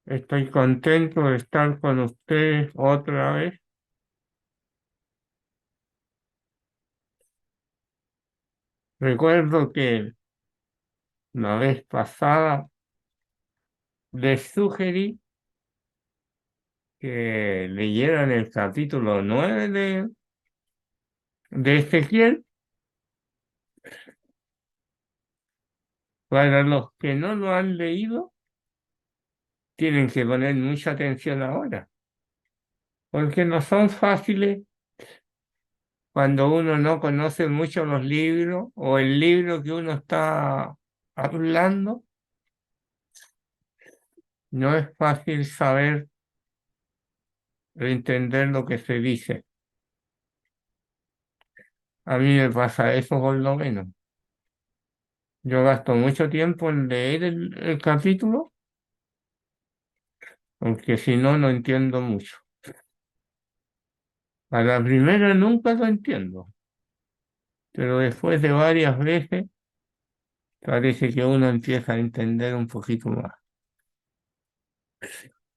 Estoy contento de estar con ustedes otra vez. Recuerdo que la vez pasada les sugerí que leyeran el capítulo 9 de Ezequiel. Para los que no lo han leído, tienen que poner mucha atención ahora, porque no son fáciles cuando uno no conoce mucho los libros o el libro que uno está hablando. No es fácil saber entender lo que se dice. A mí me pasa eso por lo menos. Yo gasto mucho tiempo en leer el capítulo, aunque si no, no entiendo mucho. A la primera nunca lo entiendo, pero después de varias veces parece que uno empieza a entender un poquito más.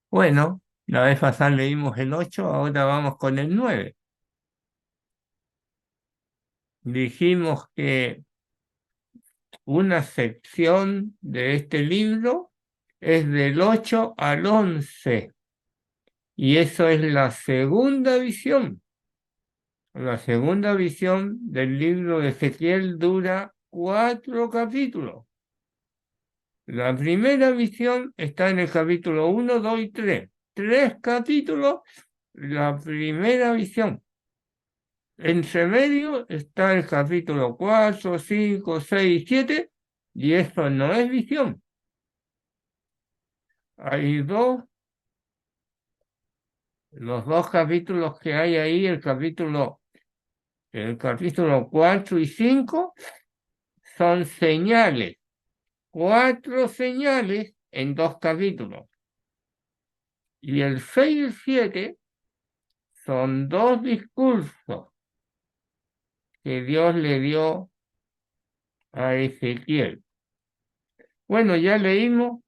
Bueno, la vez pasada leímos el 8, ahora vamos con el 9. Dijimos que una sección de este libro es del 8 al 11. Y eso es la segunda visión. La segunda visión del libro de Ezequiel dura 4 capítulos. La primera visión está en el capítulo 1, 2 y 3. 3 capítulos, la primera visión. Entre medio está el capítulo 4, 5, 6 y 7, y eso no es visión. Hay los 2 capítulos que hay ahí, el capítulo 4 y 5 son señales, 4 señales en 2 capítulos. Y el 6 y el 7 son 2 discursos que Dios le dio a Ezequiel. Bueno, ya leímos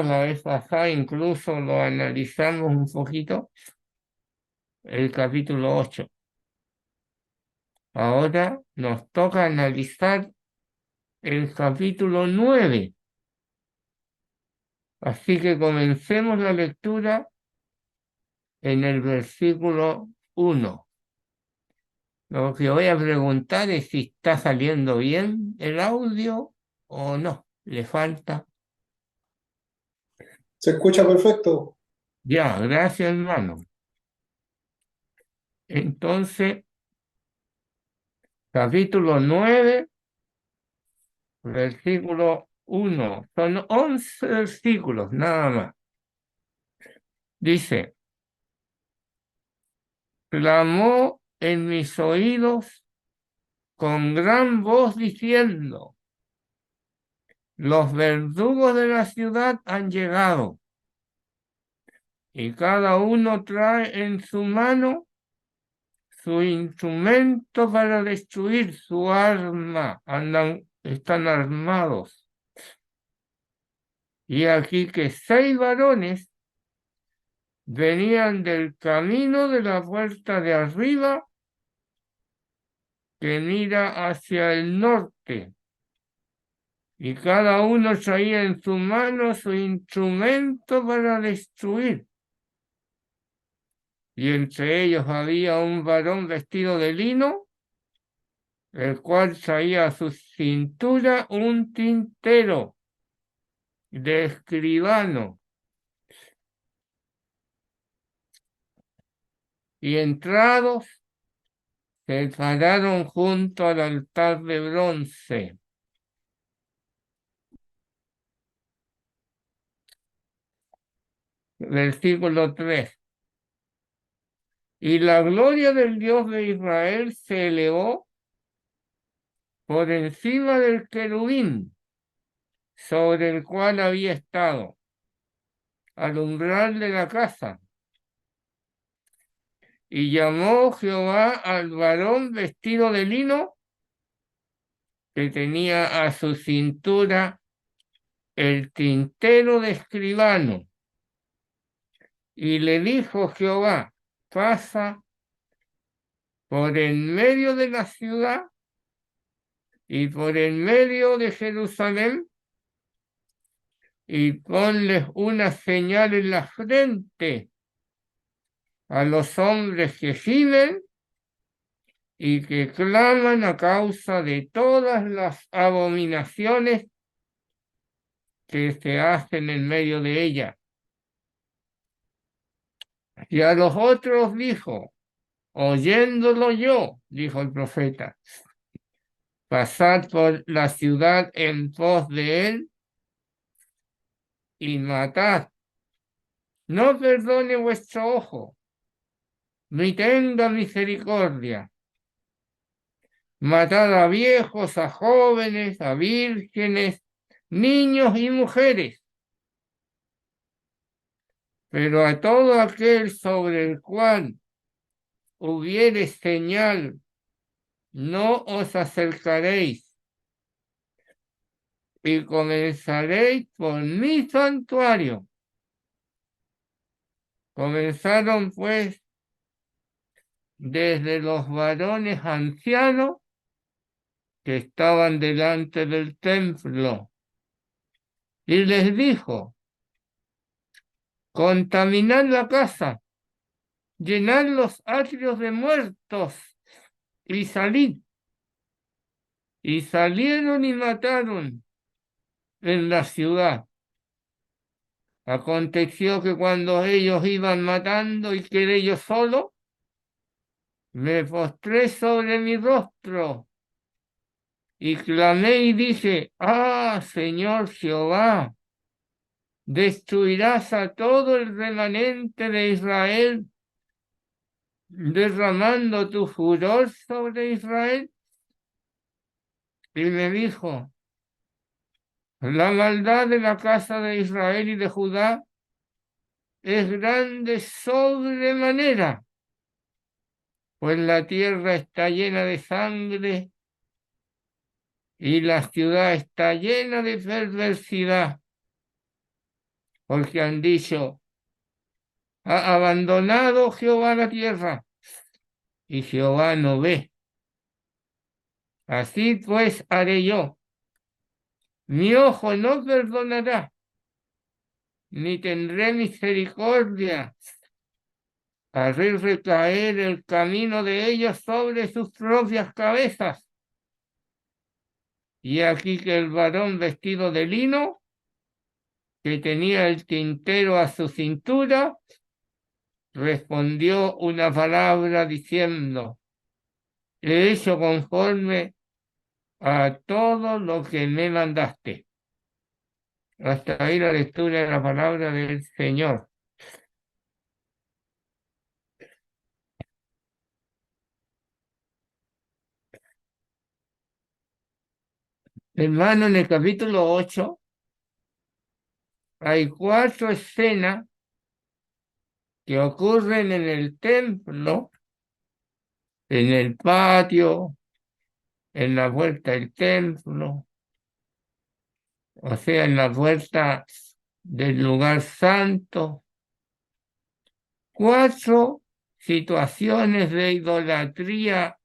la vez pasada, incluso lo analizamos un poquito, el capítulo 8. Ahora nos toca analizar el capítulo 9. Así que comencemos la lectura en el versículo 1. Lo que voy a preguntar es si está saliendo bien el audio o no. Le falta. Se escucha perfecto. Ya, gracias, hermano. Entonces, capítulo 9, versículo 1. Son 11 versículos, nada más. Dice, clamó en mis oídos con gran voz diciendo, los verdugos de la ciudad han llegado y cada uno trae en su mano su instrumento para destruir su arma. Están armados. Y aquí que 6 varones venían del camino de la puerta de arriba que mira hacia el norte. Y cada uno traía en su mano su instrumento para destruir. Y entre ellos había un varón vestido de lino, el cual traía a su cintura un tintero de escribano. Y entrados se pararon junto al altar de bronce. Versículo 3. Y la gloria del Dios de Israel se elevó por encima del querubín sobre el cual había estado, al umbral de la casa. Y llamó Jehová al varón vestido de lino que tenía a su cintura el tintero de escribano. Y le dijo Jehová, pasa por en medio de la ciudad y por en medio de Jerusalén y ponles una señal en la frente a los hombres que gimen y que claman a causa de todas las abominaciones que se hacen en medio de ella. Y a los otros dijo, oyéndolo yo, dijo el profeta, pasad por la ciudad en pos de él y matad. No perdone vuestro ojo, ni tenga misericordia. Matad a viejos, a jóvenes, a vírgenes, niños y mujeres. Pero a todo aquel sobre el cual hubiere señal, no os acercaréis. Y comenzaréis por mi santuario. Comenzaron pues desde los varones ancianos que estaban delante del templo. Y les dijo, contaminad la casa, llenad los atrios de muertos y salid. Y salieron y mataron en la ciudad. Aconteció que cuando ellos iban matando y quedé yo solo, me postré sobre mi rostro y clamé y dije, ah, Señor Jehová, destruirás a todo el remanente de Israel, derramando tu furor sobre Israel. Y me dijo, la maldad de la casa de Israel y de Judá es grande sobremanera, pues la tierra está llena de sangre y la ciudad está llena de perversidad, porque han dicho, ha abandonado Jehová la tierra y Jehová no ve. Así pues haré yo. Mi ojo no perdonará, ni tendré misericordia. Haré recaer el camino de ellos sobre sus propias cabezas. Y aquí que el varón vestido de lino, que tenía el tintero a su cintura, respondió una palabra diciendo, he hecho conforme a todo lo que me mandaste. Hasta ahí la lectura de la palabra del Señor. Hermano, en el capítulo 8 hay 4 escenas que ocurren en el templo, en el patio, en la puerta del templo, o sea, en la puerta del lugar santo. 4 situaciones de idolatría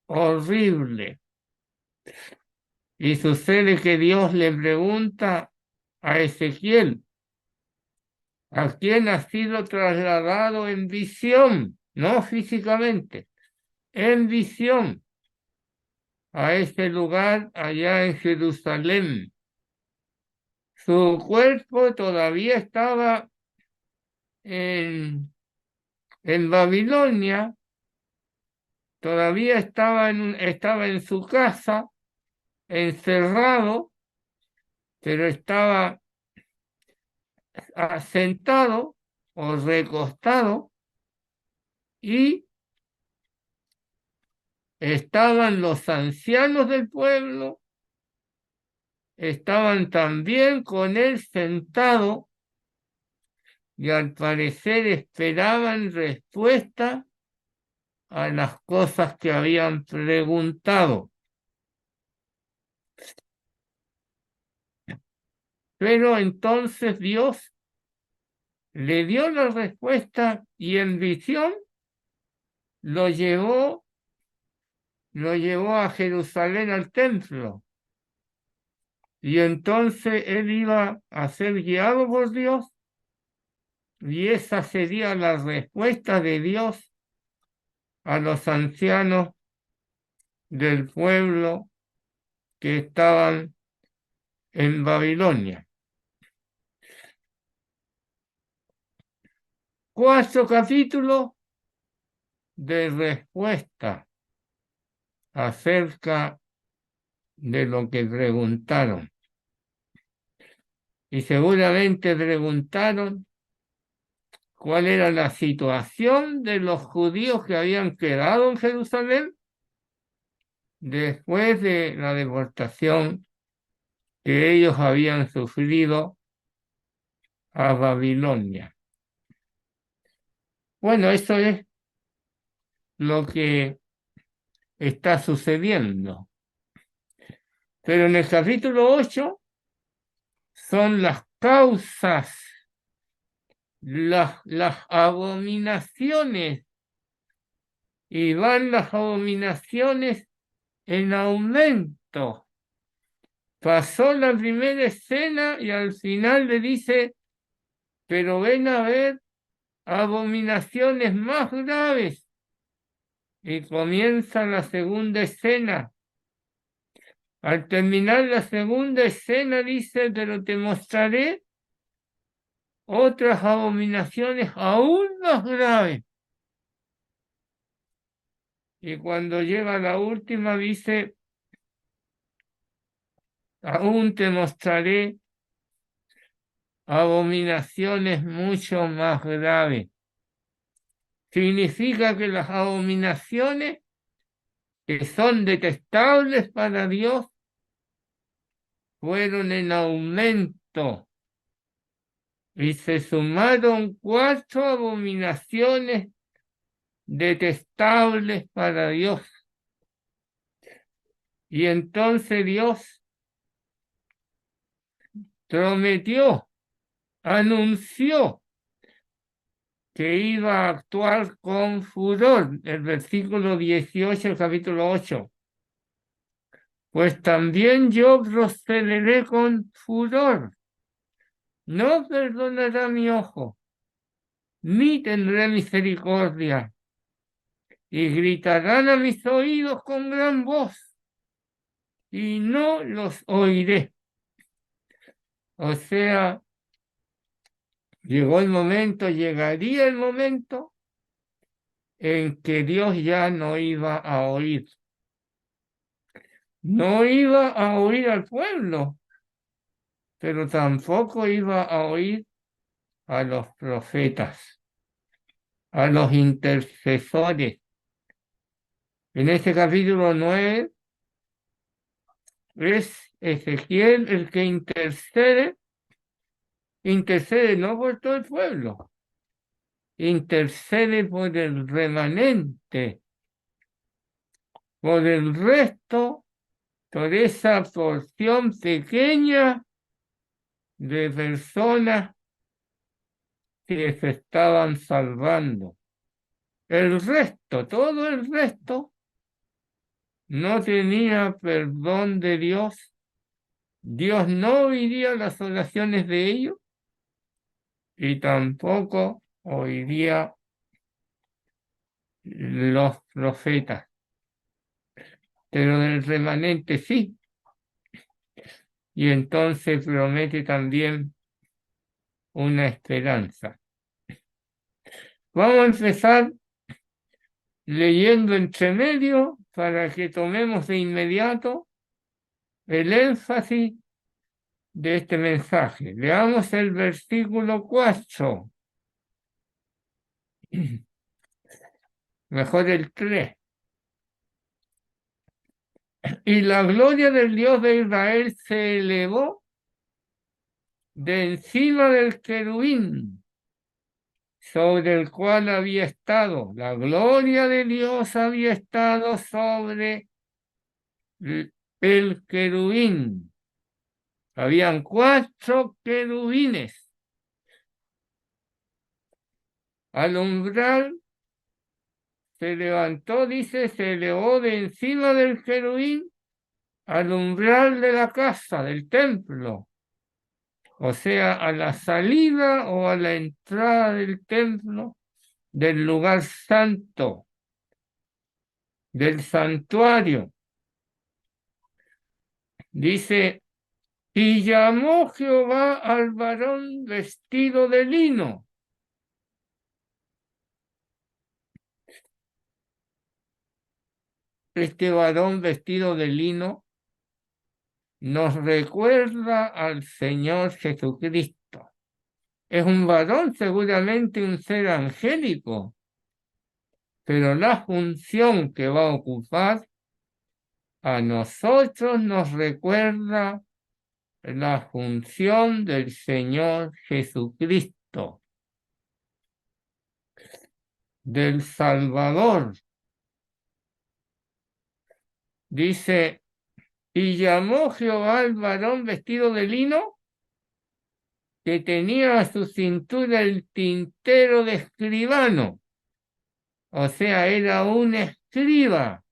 horrible. Y sucede que Dios le pregunta a Ezequiel, ¿a quién ha sido trasladado en visión? No físicamente, en visión a este lugar allá en Jerusalén. Su cuerpo todavía estaba en Babilonia, todavía estaba en su casa, encerrado, pero estaba sentado o recostado y estaban los ancianos del pueblo, estaban también con él sentado y al parecer esperaban respuesta a las cosas que habían preguntado. Pero entonces Dios le dio la respuesta y en visión lo llevó, lo llevó a Jerusalén al templo. Y entonces él iba a ser guiado por Dios y esa sería la respuesta de Dios a los ancianos del pueblo que estaban en Babilonia. 4 capítulos de respuesta acerca de lo que preguntaron. Y seguramente preguntaron cuál era la situación de los judíos que habían quedado en Jerusalén después de la deportación que ellos habían sufrido a Babilonia. Bueno, eso es lo que está sucediendo. Pero en el capítulo 8 son las causas, las abominaciones, y van las abominaciones en aumento. Pasó la primera escena y al final le dice, pero ven a ver abominaciones más graves. Y comienza la segunda escena. Al terminar la segunda escena dice, pero te mostraré otras abominaciones aún más graves. Y cuando llega a la última dice, aún te mostraré abominaciones mucho más graves. Significa que las abominaciones que son detestables para Dios fueron en aumento y se sumaron 4 abominaciones detestables para Dios. Y entonces Dios prometió, anunció que iba a actuar con furor, el versículo 18 del capítulo 8. Pues también yo procederé con furor, no perdonará mi ojo, ni tendré misericordia, y gritarán a mis oídos con gran voz, y no los oiré. O sea, llegó el momento, llegaría el momento en que Dios ya no iba a oír. No iba a oír al pueblo, pero tampoco iba a oír a los profetas, a los intercesores. En este capítulo 9 es Ezequiel el que intercede no por todo el pueblo, intercede por el remanente, por el resto, por esa porción pequeña de personas que se estaban salvando. El resto, todo el resto, no tenía perdón de Dios. Dios no oiría las oraciones de ellos y tampoco oiría los profetas. Pero del remanente sí. Y entonces promete también una esperanza. Vamos a empezar leyendo entre medio para que tomemos de inmediato el énfasis de este mensaje. Leamos el versículo 4, mejor el 3. Y la gloria del Dios de Israel se elevó de encima del querubín sobre el cual había estado. La gloria de Dios había estado sobre el querubín. Habían 4 querubines. Al umbral se levantó, dice, se elevó de encima del querubín al umbral de la casa, del templo, o sea, a la salida o a la entrada del templo, del lugar santo, del santuario. Dice, y llamó Jehová al varón vestido de lino. Este varón vestido de lino nos recuerda al Señor Jesucristo. Es un varón, seguramente un ser angélico, pero la función que va a ocupar a nosotros nos recuerda la función del Señor Jesucristo, del Salvador. Dice, y llamó Jehová al varón vestido de lino que tenía a su cintura el tintero de escribano, o sea, era un escriba.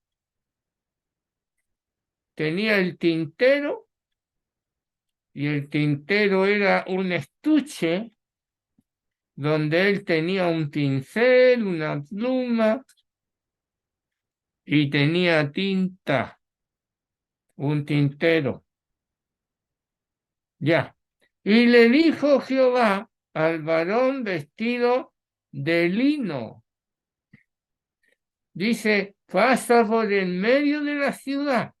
Tenía el tintero y el tintero era un estuche donde él tenía un pincel, una pluma y tenía tinta, un tintero. Ya. Y le dijo Jehová al varón vestido de lino, dice, pasa por en medio de la ciudad,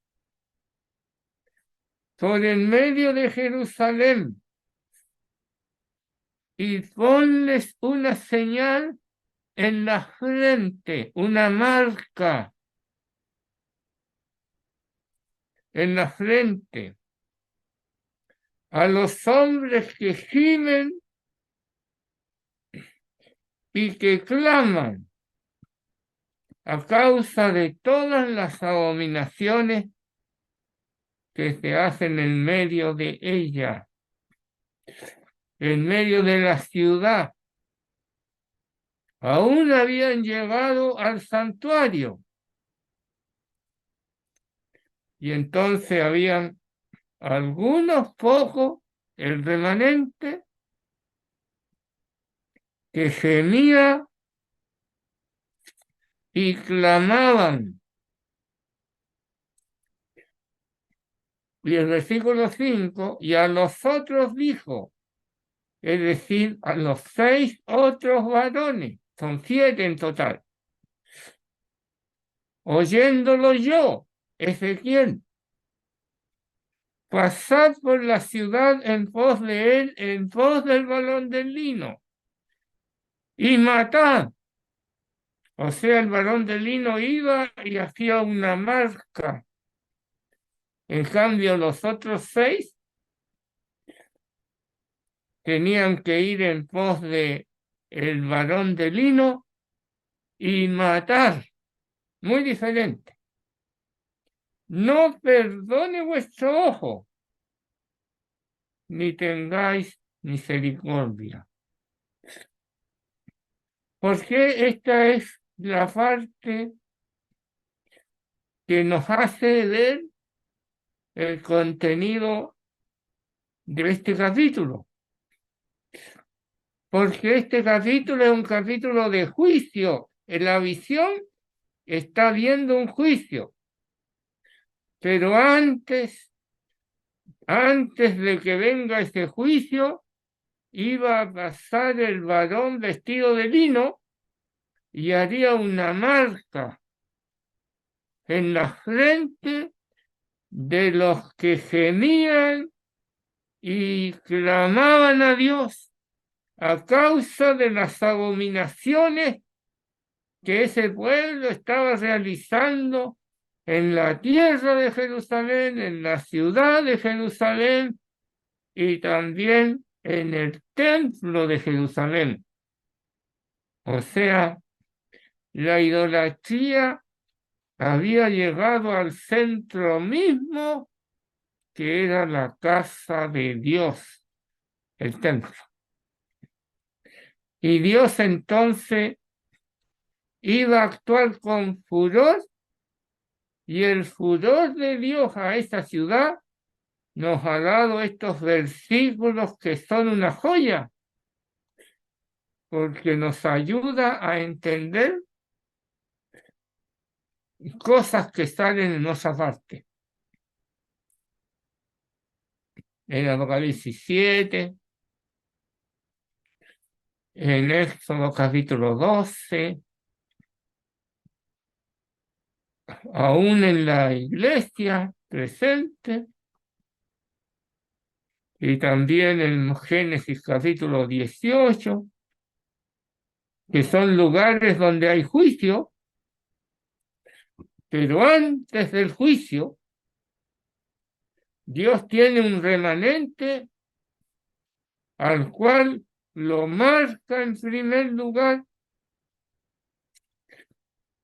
por en medio de Jerusalén, y ponles una señal en la frente, una marca en la frente, a los hombres que gimen y que claman a causa de todas las abominaciones que se hacen en medio de ella, en medio de la ciudad. Aún habían llegado al santuario y entonces habían algunos pocos, el remanente, que gemía y clamaban. Y el versículo 5, y a los otros dijo, es decir, a los 6 otros varones, son 7 en total, oyéndolo yo, Ezequiel, pasad por la ciudad en pos de él, en pos del varón del lino, y matad. O sea, el varón del lino iba y hacía una marca. En cambio, los otros 6 tenían que ir en pos de el varón del lino y matar. Muy diferente. No perdone vuestro ojo, ni tengáis misericordia. Porque esta es la parte que nos hace ver el contenido de este capítulo. Porque este capítulo es un capítulo de juicio. En la visión está viendo un juicio. Pero antes de que venga ese juicio, iba a pasar el varón vestido de lino y haría una marca en la frente de los que gemían y clamaban a Dios a causa de las abominaciones que ese pueblo estaba realizando en la tierra de Jerusalén, en la ciudad de Jerusalén y también en el templo de Jerusalén. O sea, la idolatría había llegado al centro mismo que era la casa de Dios, el templo. Y Dios entonces iba a actuar con furor, y el furor de Dios a esta ciudad nos ha dado estos versículos que son una joya, porque nos ayuda a entender cosas que salen en otra parte. En Apocalipsis 7, en Éxodo capítulo 12, aún en la iglesia presente, y también en Génesis capítulo 18, que son lugares donde hay juicio, pero antes del juicio, Dios tiene un remanente al cual lo marca en primer lugar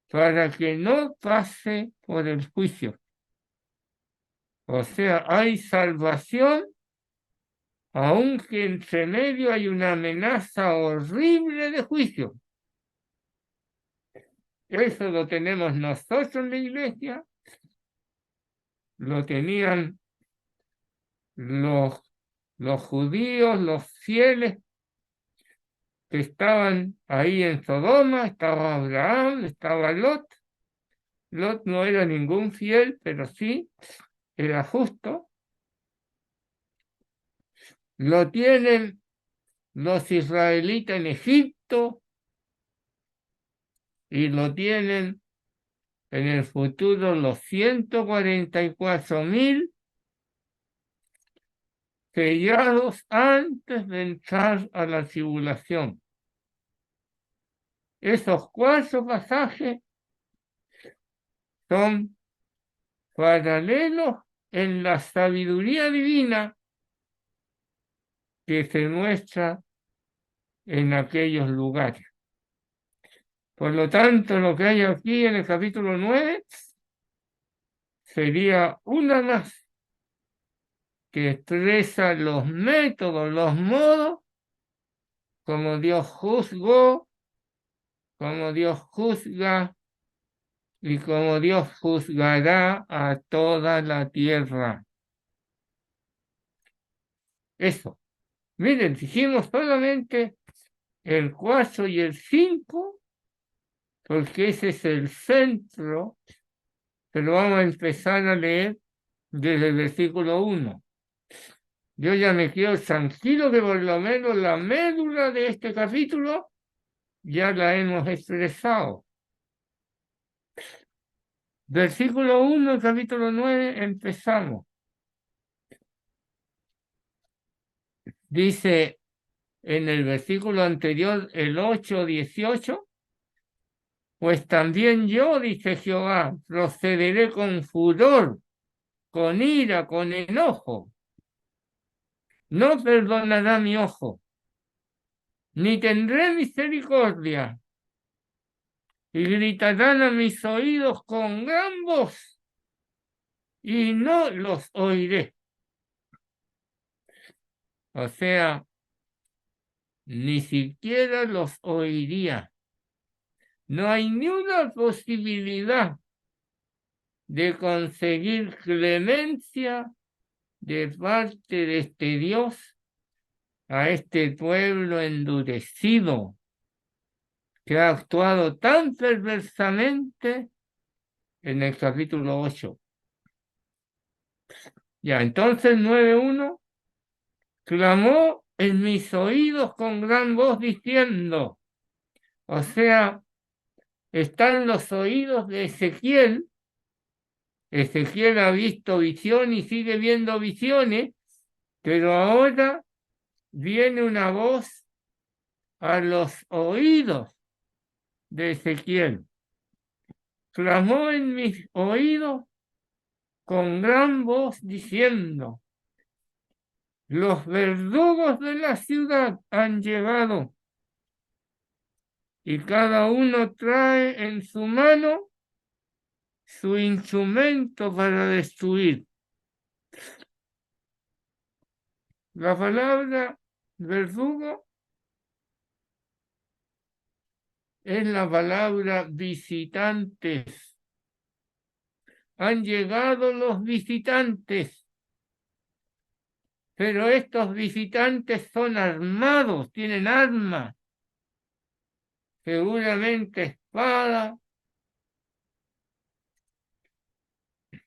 para que no pase por el juicio. O sea, hay salvación, aunque entre medio hay una amenaza horrible de juicio. Eso lo tenemos nosotros en la iglesia, lo tenían los judíos, los fieles que estaban ahí en Sodoma. Estaba Abraham, estaba Lot. Lot no era ningún fiel, pero sí era justo. Lo tienen los israelitas en Egipto y lo tienen en el futuro los 144.000 sellados antes de entrar a la tribulación. Esos 4 pasajes son paralelos en la sabiduría divina que se muestra en aquellos lugares. Por lo tanto, lo que hay aquí en el capítulo 9 sería una más que expresa los métodos, los modos, como Dios juzgó, como Dios juzga y como Dios juzgará a toda la tierra. Eso. Miren, dijimos solamente el 4 y el 5, porque ese es el centro, pero vamos a empezar a leer desde el versículo 1. Yo ya me quedo tranquilo que por lo menos la médula de este capítulo ya la hemos expresado. Versículo 1, capítulo 9, empezamos. Dice en el versículo anterior, el 8:18, pues también yo, dice Jehová, procederé con furor, con ira, con enojo. No perdonará mi ojo, ni tendré misericordia, y gritarán a mis oídos con gran voz, y no los oiré. O sea, ni siquiera los oiría. No hay ni una posibilidad de conseguir clemencia de parte de este Dios a este pueblo endurecido que ha actuado tan perversamente en el capítulo 8. Ya, entonces 9:1, clamó en mis oídos con gran voz diciendo, o sea, están los oídos de Ezequiel. Ezequiel ha visto visión y sigue viendo visiones, pero ahora viene una voz a los oídos de Ezequiel. Clamó en mis oídos con gran voz diciendo, los verdugos de la ciudad han llegado y cada uno trae en su mano su instrumento para destruir. La palabra verdugo es la palabra visitantes. Han llegado los visitantes, pero estos visitantes son armados, tienen armas, seguramente espada,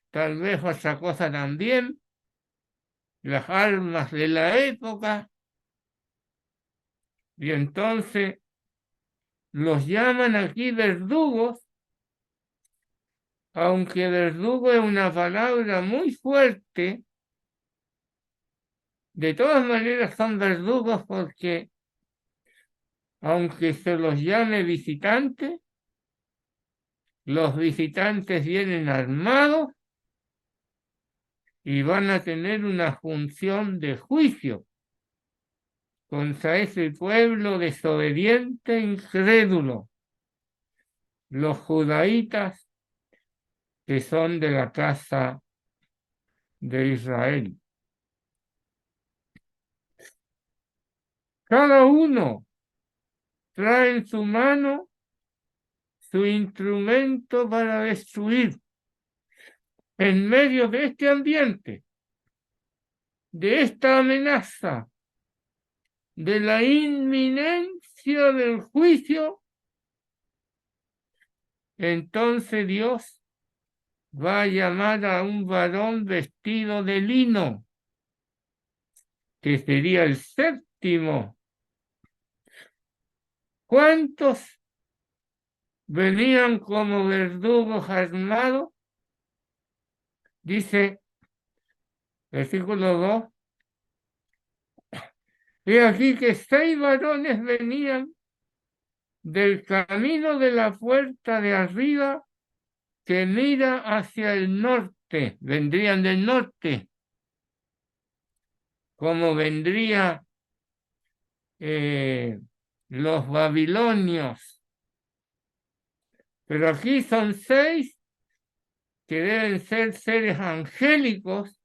tal vez otra cosa también, las armas de la época, y entonces los llaman aquí verdugos, aunque verdugo es una palabra muy fuerte. De todas maneras son verdugos porque, aunque se los llame visitantes, los visitantes vienen armados y van a tener una función de juicio contra ese pueblo desobediente e incrédulo, los judaítas que son de la casa de Israel. Cada uno trae en su mano su instrumento para destruir. En medio de este ambiente, de esta amenaza, de la inminencia del juicio, entonces Dios va a llamar a un varón vestido de lino, que sería el séptimo. ¿Cuántos venían como verdugos armados? Dice, versículo 2, he aquí que 6 varones venían del camino de la puerta de arriba que mira hacia el norte, vendrían del norte, como vendría los babilonios. Pero aquí son 6 que deben ser seres angélicos,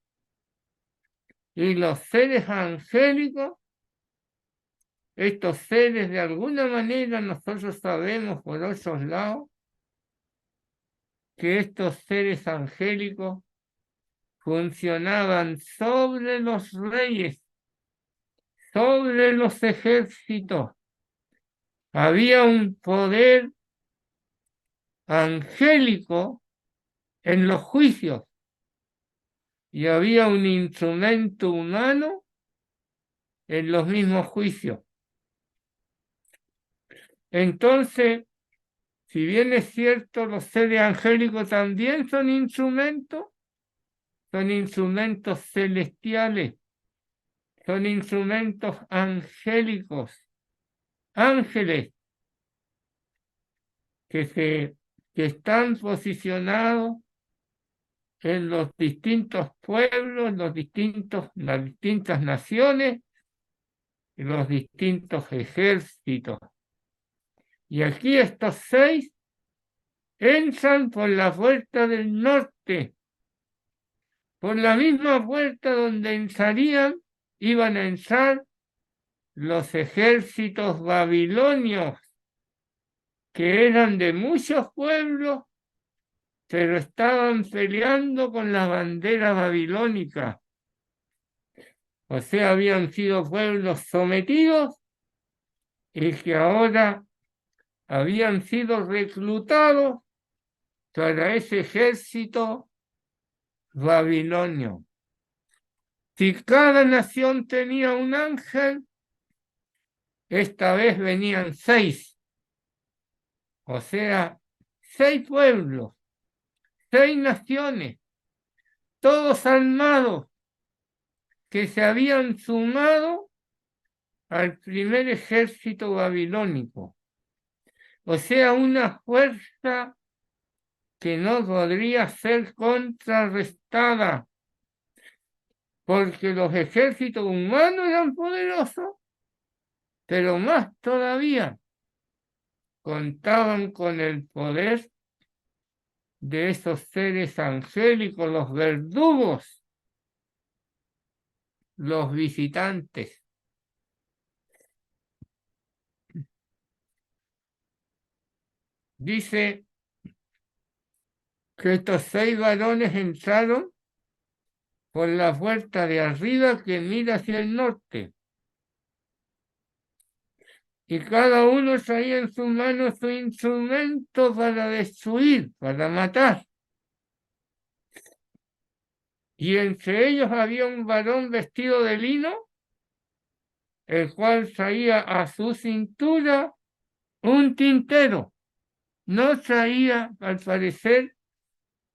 y los seres angélicos, estos seres de alguna manera nosotros sabemos por otros lados que estos seres angélicos funcionaban sobre los reyes, sobre los ejércitos. Había un poder angélico en los juicios y había un instrumento humano en los mismos juicios. Entonces, si bien es cierto, los seres angélicos también son instrumentos celestiales, son instrumentos angélicos, ángeles que están posicionados en los distintos pueblos, las distintas naciones y los distintos ejércitos. Y aquí estos 6 entran por la puerta del norte, por la misma puerta donde iban a entrar los ejércitos babilonios, que eran de muchos pueblos, pero estaban peleando con la bandera babilónica. O sea, habían sido pueblos sometidos y que ahora habían sido reclutados para ese ejército babilonio. Si cada nación tenía un ángel, esta vez venían 6. O sea, 6 pueblos, 6 naciones, todos armados, que se habían sumado al primer ejército babilónico. O sea, una fuerza que no podría ser contrarrestada, porque los ejércitos humanos eran poderosos, pero más todavía contaban con el poder de esos seres angélicos, los verdugos, los visitantes. Dice que estos 6 varones entraron por la puerta de arriba que mira hacia el norte. Y cada uno traía en su mano su instrumento para destruir, para matar. Y entre ellos había un varón vestido de lino, el cual traía a su cintura un tintero. No traía, al parecer,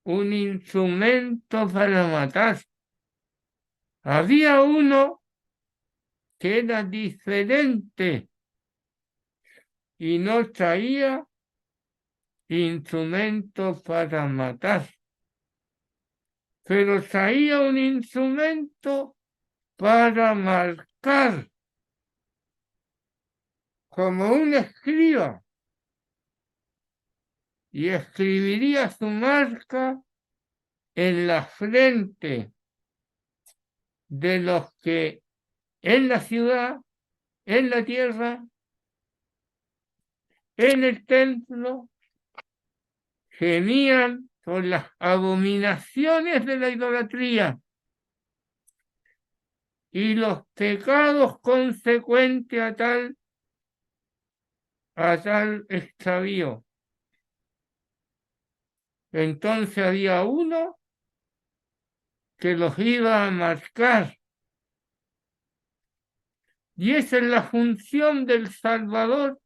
un instrumento para matar. Había uno que era diferente y no traía instrumento para matar, pero traía un instrumento para marcar, como un escriba, y escribiría su marca en la frente de los que en la ciudad, en la tierra, en el templo, gemían por las abominaciones de la idolatría y los pecados consecuentes a tal extravío. Entonces había uno que los iba a marcar. Y esa es la función del Salvador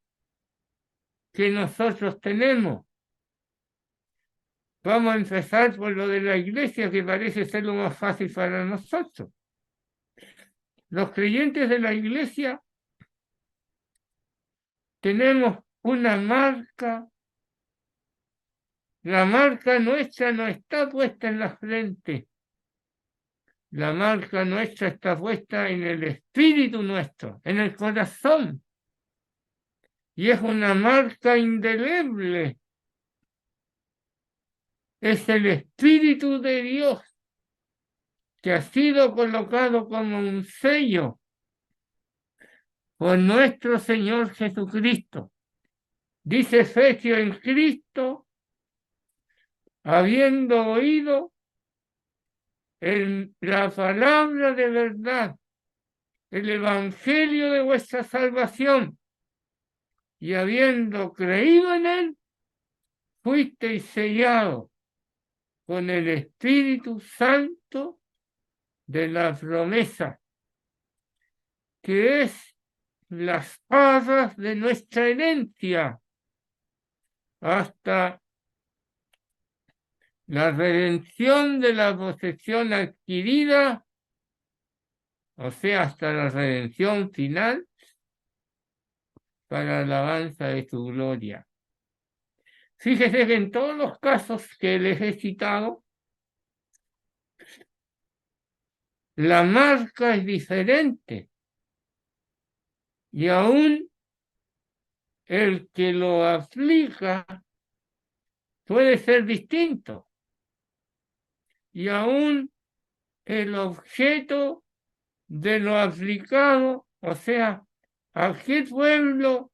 que nosotros tenemos. Vamos a empezar por lo de la iglesia, que parece ser lo más fácil para nosotros. Los creyentes de la iglesia tenemos una marca. La marca nuestra no está puesta en la frente. La marca nuestra está puesta en el espíritu nuestro, en el corazón. Y es una marca indeleble. Es el Espíritu de Dios que ha sido colocado como un sello por nuestro Señor Jesucristo. Dice Efesios: en Cristo, habiendo oído la palabra de verdad, el evangelio de vuestra salvación, y habiendo creído en él, fuisteis sellados con el Espíritu Santo de la promesa, que es las arras de nuestra herencia hasta la redención de la posesión adquirida, o sea, hasta la redención final, para la alabanza de su gloria. Fíjese que en todos los casos que les he citado, la marca es diferente y aún el que lo aplica puede ser distinto y aún el objeto de lo aplicado, o sea, a qué pueblo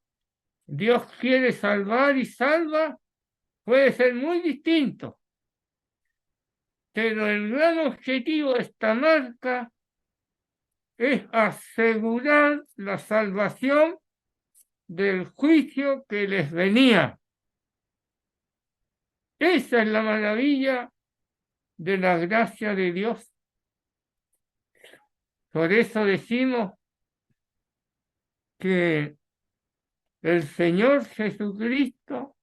Dios quiere salvar y salva, puede ser muy distinto. Pero el gran objetivo de esta marca es asegurar la salvación del juicio que les venía. Esa es la maravilla de la gracia de Dios. Por eso decimos que el Señor Jesucristo,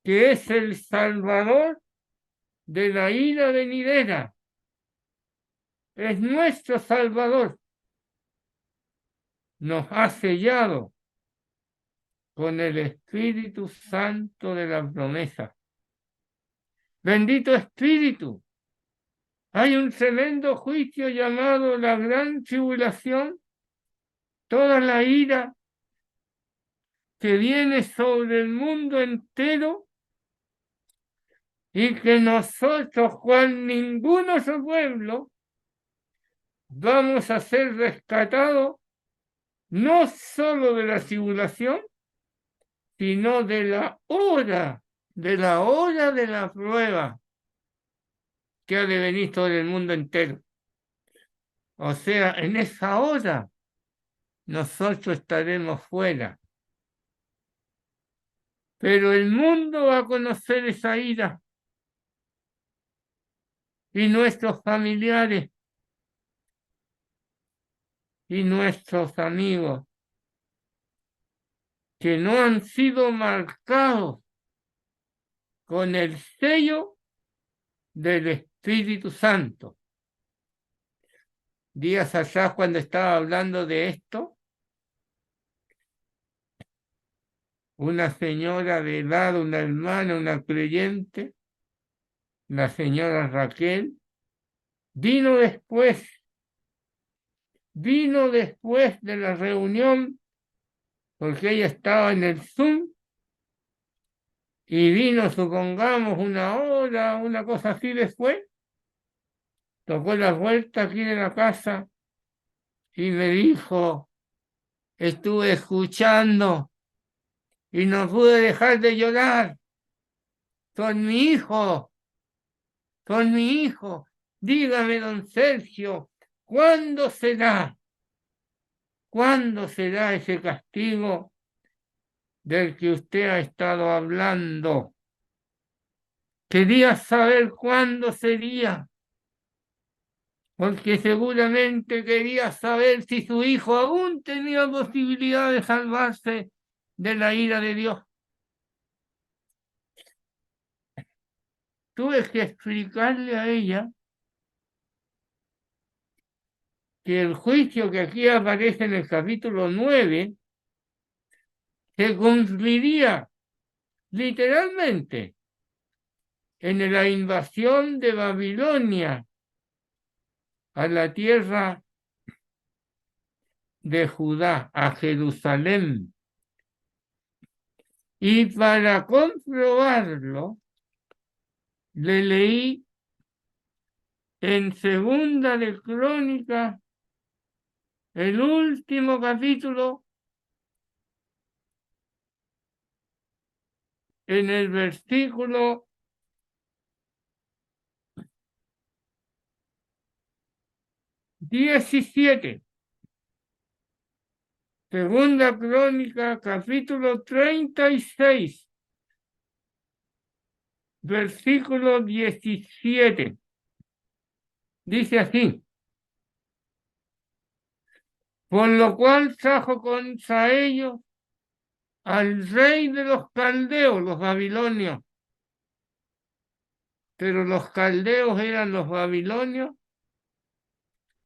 que es el Salvador de la ira venidera, es nuestro Salvador, nos ha sellado con el Espíritu Santo de la promesa. Bendito Espíritu. Hay un tremendo juicio llamado la gran tribulación, toda la ira que viene sobre el mundo entero y que nosotros, cual ningún otro pueblo, vamos a ser rescatados no solo de la tribulación, sino de la prueba que ha de venir sobre el mundo entero. O sea, en esa hora nosotros estaremos fuera. Pero el mundo va a conocer esa ira. Y nuestros familiares y nuestros amigos que no han sido marcados con el sello del Espíritu Santo. Días atrás, cuando estaba hablando de esto, una señora de edad, una hermana, una creyente, la señora Raquel, vino después de la reunión, porque ella estaba en el Zoom, y vino, supongamos, una hora, una cosa así después, tocó la puerta aquí de la casa y me dijo, estuve escuchando y no pude dejar de llorar. Son mi hijo, son mi hijo. Dígame, don Sergio, ¿cuándo será? ¿Cuándo será ese castigo del que usted ha estado hablando? Quería saber cuándo sería, porque seguramente quería saber si su hijo aún tenía posibilidad de salvarse de la ira de Dios. Tuve que explicarle a ella que el juicio que aquí aparece en el capítulo 9 se cumpliría literalmente en la invasión de Babilonia a la tierra de Judá, a Jerusalén. Y para comprobarlo, le leí en Segunda de Crónicas, el último capítulo, en el versículo 17. Segunda Crónica, capítulo 36, versículo 17. Dice así: por lo cual trajo contra ellos al rey de los caldeos, los babilonios. Pero los caldeos eran los babilonios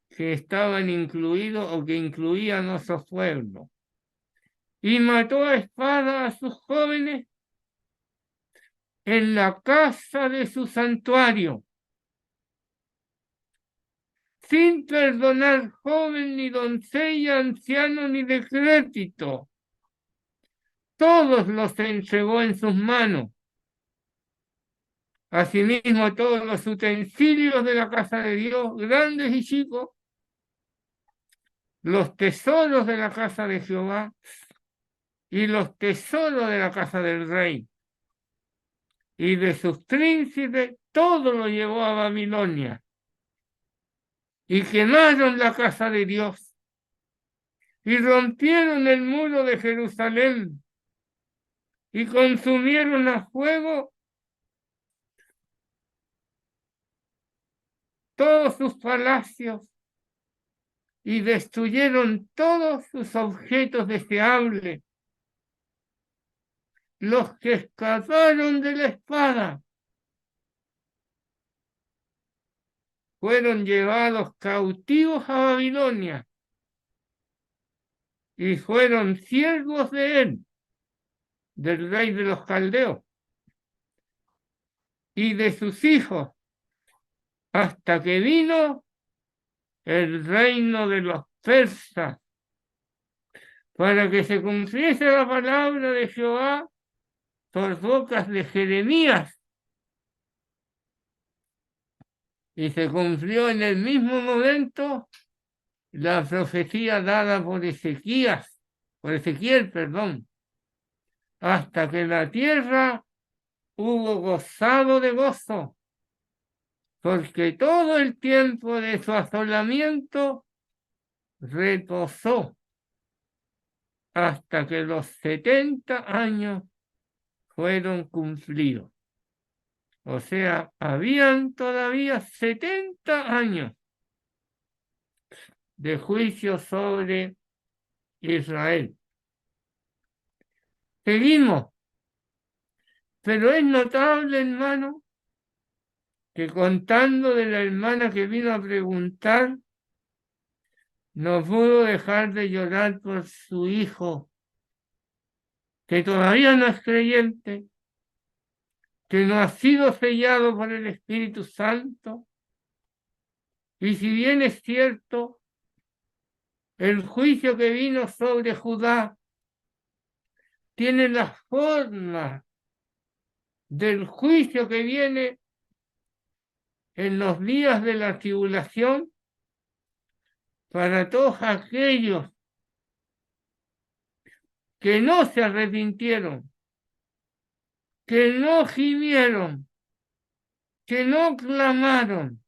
que estaban incluidos o que incluían a su pueblo. Y mató a espada a sus jóvenes en la casa de su santuario, sin perdonar joven, ni doncella, anciano, ni decrépito. Todos los entregó en sus manos. Asimismo, todos los utensilios de la casa de Dios, grandes y chicos, los tesoros de la casa de Jehová y los tesoros de la casa del rey y de sus príncipes, todo lo llevó a Babilonia. Y quemaron la casa de Dios y rompieron el muro de Jerusalén y consumieron a fuego todos sus palacios y destruyeron todos sus objetos deseables. Los que escaparon de la espada fueron llevados cautivos a Babilonia y fueron siervos de él, del rey de los caldeos, y de sus hijos, hasta que vino el reino de los persas, para que se cumpliese la palabra de Jehová por bocas de Jeremías. Y se cumplió en el mismo momento la profecía dada por Ezequiel, perdón, hasta que la tierra hubo gozado de gozo, porque todo el tiempo de su asolamiento reposó hasta que los 70 años fueron cumplidos. O sea, habían todavía 70 años de juicio sobre Israel. Seguimos, pero es notable, hermano, que contando de la hermana que vino a preguntar, no pudo dejar de llorar por su hijo, que todavía no es creyente, que no ha sido sellado por el Espíritu Santo. Y si bien es cierto, el juicio que vino sobre Judá tiene la forma del juicio que viene en los días de la tribulación para todos aquellos que no se arrepintieron, que no gimieron, que no clamaron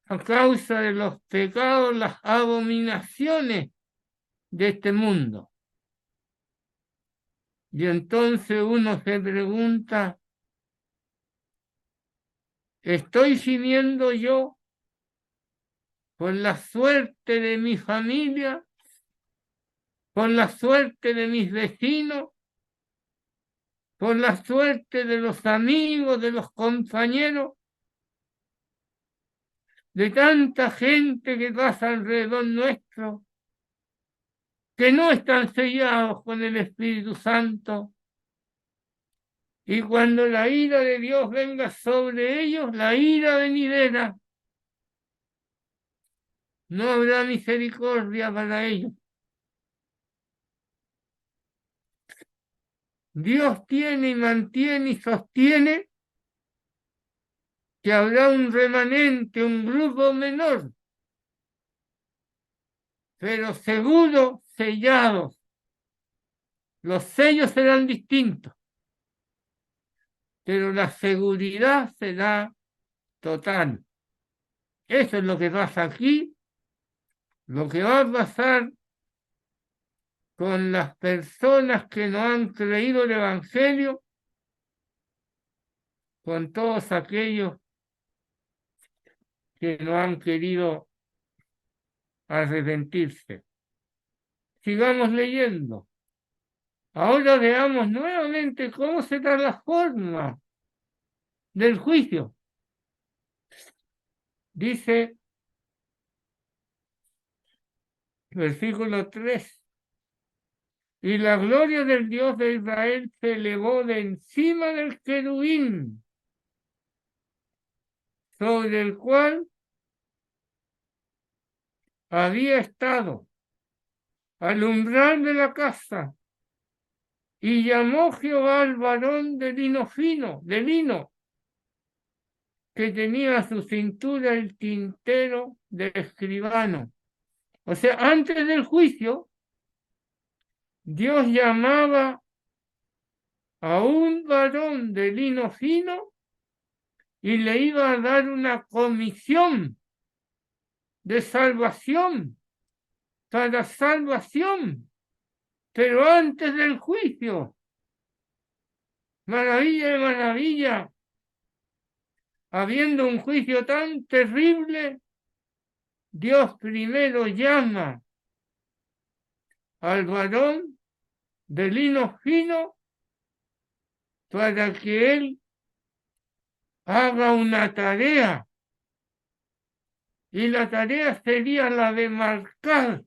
a causa de los pecados, las abominaciones de este mundo. Y entonces uno se pregunta, ¿estoy gimiendo yo por la suerte de mi familia, por la suerte de mis vecinos, por la suerte de los amigos, de los compañeros, de tanta gente que pasa alrededor nuestro, que no están sellados con el Espíritu Santo? Y cuando la ira de Dios venga sobre ellos, la ira venidera, no habrá misericordia para ellos. Dios tiene y mantiene y sostiene que habrá un remanente, un grupo menor, pero seguro sellados. Los sellos serán distintos, pero la seguridad será total. Eso es lo que pasa aquí, lo que va a pasar con las personas que no han creído el Evangelio, con todos aquellos que no han querido arrepentirse. Sigamos leyendo. Ahora veamos nuevamente cómo será la forma del juicio. Dice, versículo 3, y la gloria del Dios de Israel se elevó de encima del querubín, sobre el cual había estado al umbral de la casa, y llamó Jehová al varón de lino fino, de lino, que tenía a su cintura el tintero del escribano. O sea, antes del juicio, Dios llamaba a un varón de lino fino y le iba a dar una comisión de salvación, para salvación, pero antes del juicio. Maravilla de maravilla, habiendo un juicio tan terrible, Dios primero llama al varón de lino fino para que él haga una tarea, y la tarea sería la de marcar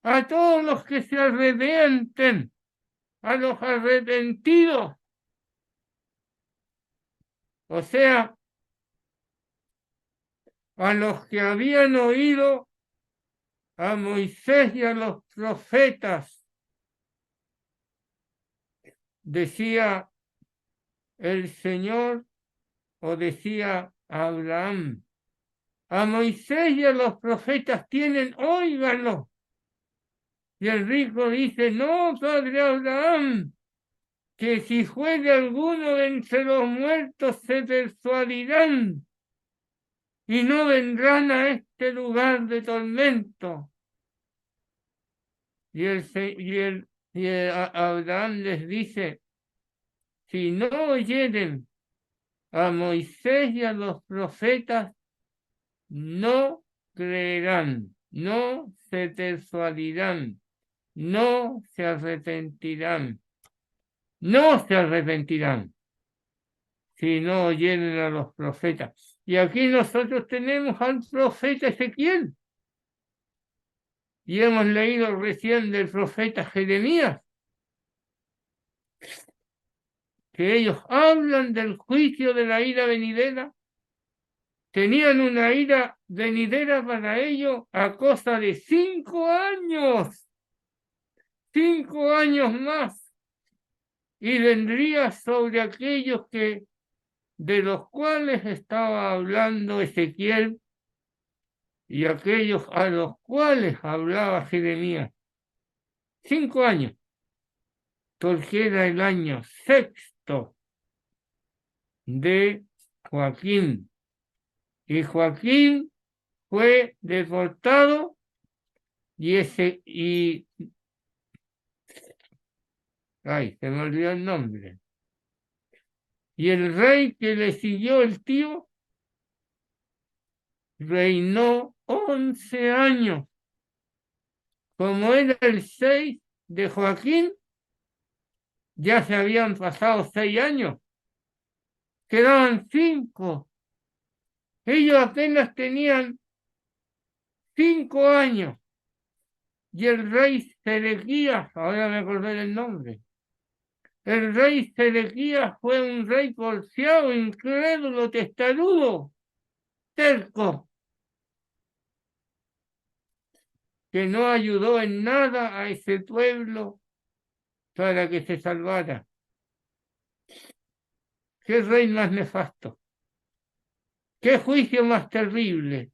a todos los que se arrepienten, a los arrepentidos. O sea, a los que habían oído a Moisés y a los profetas. Decía el Señor, o decía Abraham, A Moisés y a los profetas tienen, óiganlo. Y el rico dice, no, padre Abraham, que si fuere alguno de entre los muertos se persuadirán y no vendrán a este lugar de tormento. Y Abraham les dice, si no oyeren a Moisés y a los profetas, no creerán, no se persuadirán, no se arrepentirán, no se arrepentirán si no oyeren a los profetas. Y aquí nosotros tenemos al profeta Ezequiel. Y hemos leído recién del profeta Jeremías, que ellos hablan del juicio de la ira venidera. Tenían una ira venidera para ellos a cosa de 5 años. 5 años más. Y vendría sobre aquellos de los cuales estaba hablando Ezequiel y aquellos a los cuales hablaba Jeremías. 5 años, porque era el año sexto de Joaquín. Y Joaquín fue deportado ay, se me olvidó el nombre. Y el rey que le siguió el tío reinó 11 años. Como era el 6 de Joaquín, ya se habían pasado 6 años. Quedaban 5. Ellos apenas tenían 5 años. Y el rey Sedequías, ahora me acordé del nombre, el rey Sedequías fue un rey porfiado, incrédulo, testarudo, terco, que no ayudó en nada a ese pueblo para que se salvara. ¿Qué rey más nefasto? ¿Qué juicio más terrible?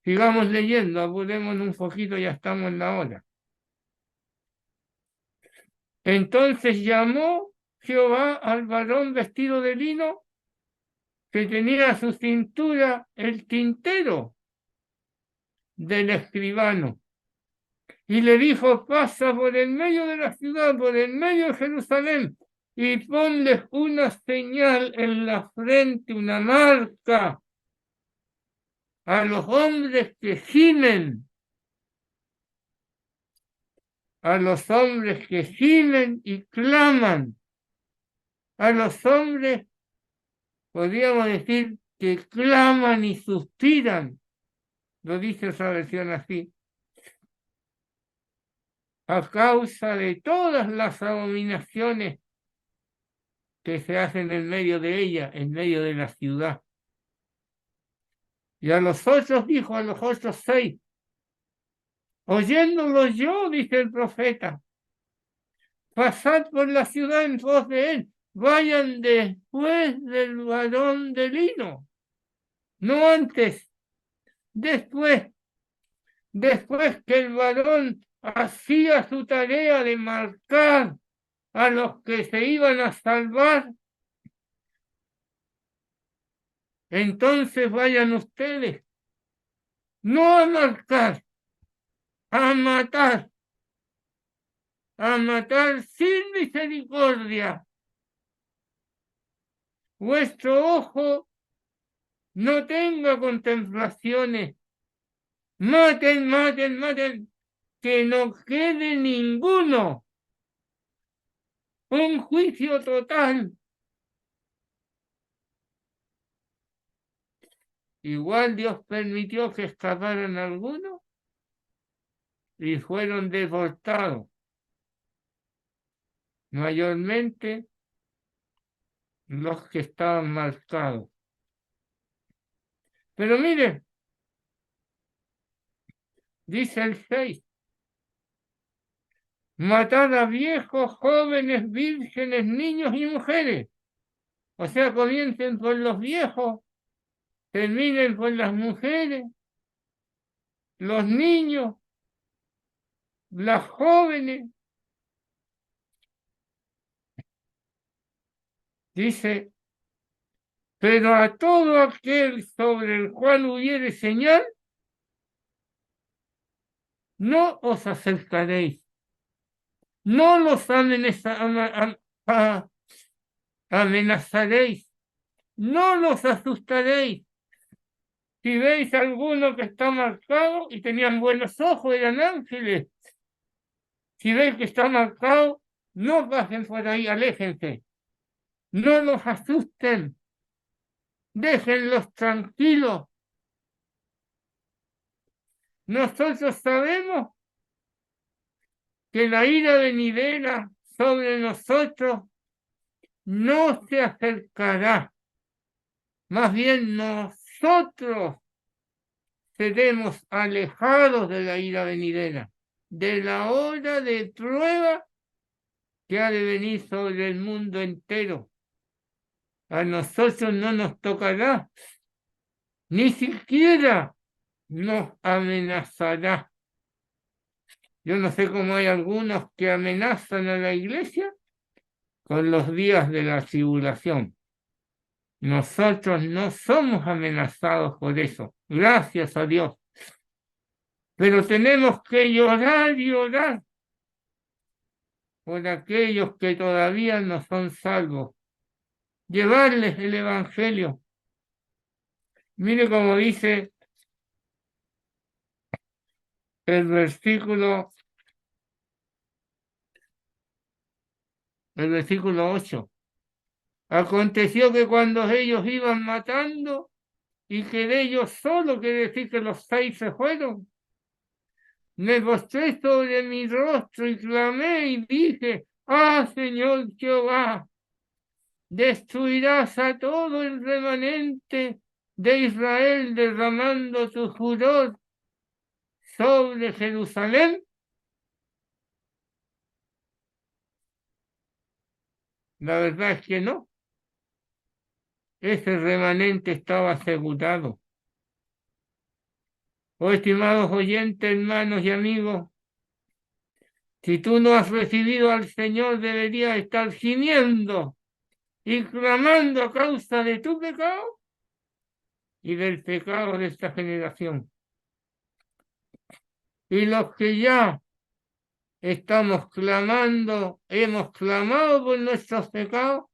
Sigamos leyendo, apuremos un poquito, ya estamos en la hora. Entonces llamó Jehová al varón vestido de lino que tenía a su cintura el tintero del escribano y le dijo, pasa por el medio de la ciudad, por el medio de Jerusalén y ponles una señal en la frente, una marca a los hombres que gimen, a los hombres que gimen y claman, a los hombres, podríamos decir, que claman y suspiran, lo dice esa versión así, a causa de todas las abominaciones que se hacen en medio de ella, en medio de la ciudad. Y a los otros dijo, a los otros 6, oyéndolo yo, dice el profeta, pasad por la ciudad en pos de él, vayan después del varón de lino, no antes, después que el varón hacía su tarea de marcar a los que se iban a salvar, entonces vayan ustedes, no a marcar, a matar sin misericordia. Vuestro ojo no tenga contemplaciones. Maten, que no quede ninguno. Un juicio total. Igual Dios permitió que escaparan algunos y fueron deportados. Mayormente los que estaban marcados. Pero mire, dice el 6, matar a viejos, jóvenes, vírgenes, niños y mujeres. O sea, comiencen por los viejos, terminen con las mujeres, los niños, las jóvenes. Dice, pero a todo aquel sobre el cual hubiere señal, no os acercaréis, no los amenazaréis, no los asustaréis. Si veis a alguno que está marcado y tenían buenos ojos, eran ángeles. Si veis que está marcado, no pasen por ahí, aléjense. No los asusten, déjenlos tranquilos. Nosotros sabemos que la ira venidera sobre nosotros no se acercará. Más bien nosotros seremos alejados de la ira venidera, de la hora de prueba que ha de venir sobre el mundo entero. A nosotros no nos tocará, ni siquiera nos amenazará. Yo no sé cómo hay algunos que amenazan a la iglesia con los días de la tribulación. Nosotros no somos amenazados por eso, gracias a Dios. Pero tenemos que llorar y orar por aquellos que todavía no son salvos. Llevarles el Evangelio. Mire cómo dice el versículo 8. Aconteció que cuando ellos iban matando y que de ellos solo, quiere decir que los 6 se fueron, me postré sobre mi rostro y clamé y dije, ah, Señor Jehová, destruirás a todo el remanente de Israel derramando tu furor sobre Jerusalén. La verdad es que no. Ese remanente estaba asegurado. Oh, estimados oyentes, hermanos y amigos, si tú no has recibido al Señor, deberías estar gimiendo y clamando a causa de tu pecado y del pecado de esta generación. Y los que ya estamos clamando, hemos clamado por nuestros pecados,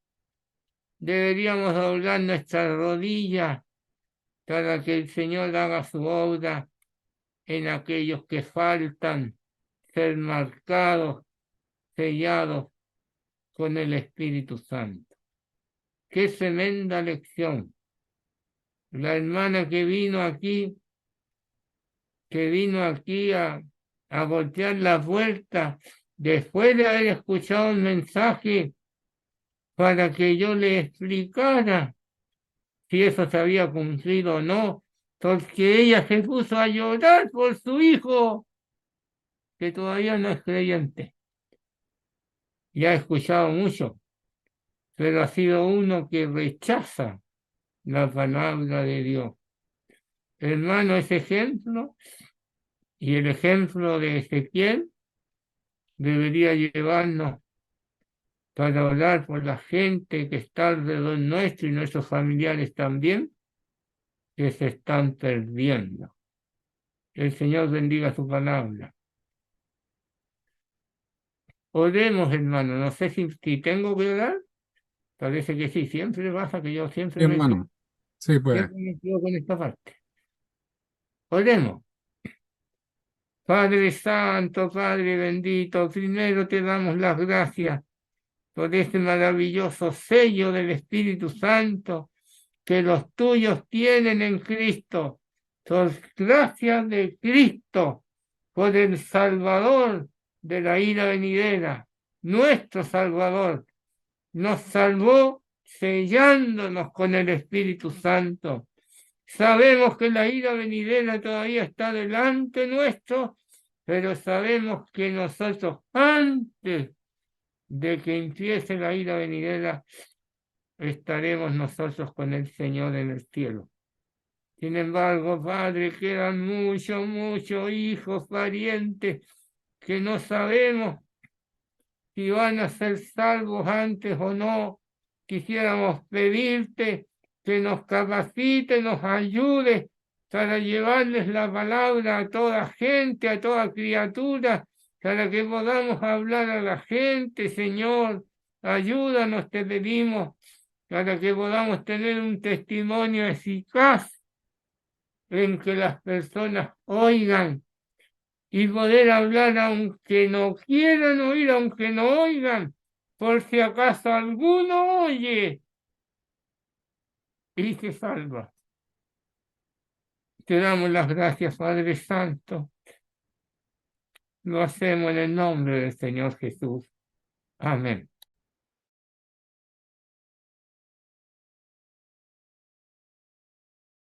deberíamos doblar nuestras rodillas para que el Señor haga su obra en aquellos que faltan ser marcados, sellados con el Espíritu Santo. Qué tremenda lección. La hermana que vino aquí a voltear la puerta después de haber escuchado un mensaje para que yo le explicara si eso se había cumplido o no, porque ella se puso a llorar por su hijo, que todavía no es creyente. Ya ha escuchado mucho, pero ha sido uno que rechaza la palabra de Dios. Hermano, ese ejemplo y el ejemplo de Ezequiel debería llevarnos para orar por la gente que está alrededor nuestro y nuestros familiares también, que se están perdiendo. El Señor bendiga su palabra. Oremos, hermano. No sé si tengo que orar. Parece que sí. Siempre pasa que yo Sí, hermano. Sí, pues. siempre me equivoco en esta parte. Oremos. Padre Santo, Padre bendito, primero te damos las gracias por este maravilloso sello del Espíritu Santo que los tuyos tienen en Cristo. Por gracia de Cristo, por el Salvador de la ira venidera, nuestro Salvador, nos salvó sellándonos con el Espíritu Santo. Sabemos que la ira venidera todavía está delante nuestro, pero sabemos que nosotros antes de que empiece la ira venidera estaremos nosotros con el Señor en el cielo. Sin embargo, Padre, quedan muchos hijos, parientes, que no sabemos si van a ser salvos antes o no. Quisiéramos pedirte que nos capacite, nos ayude para llevarles la palabra a toda gente, a toda criatura, para que podamos hablar a la gente, Señor. Ayúdanos, te pedimos, para que podamos tener un testimonio eficaz en que las personas oigan y poder hablar aunque no quieran oír, aunque no oigan, por si acaso alguno oye y se salva. Te damos las gracias, Padre Santo. Lo hacemos en el nombre del Señor Jesús. Amén.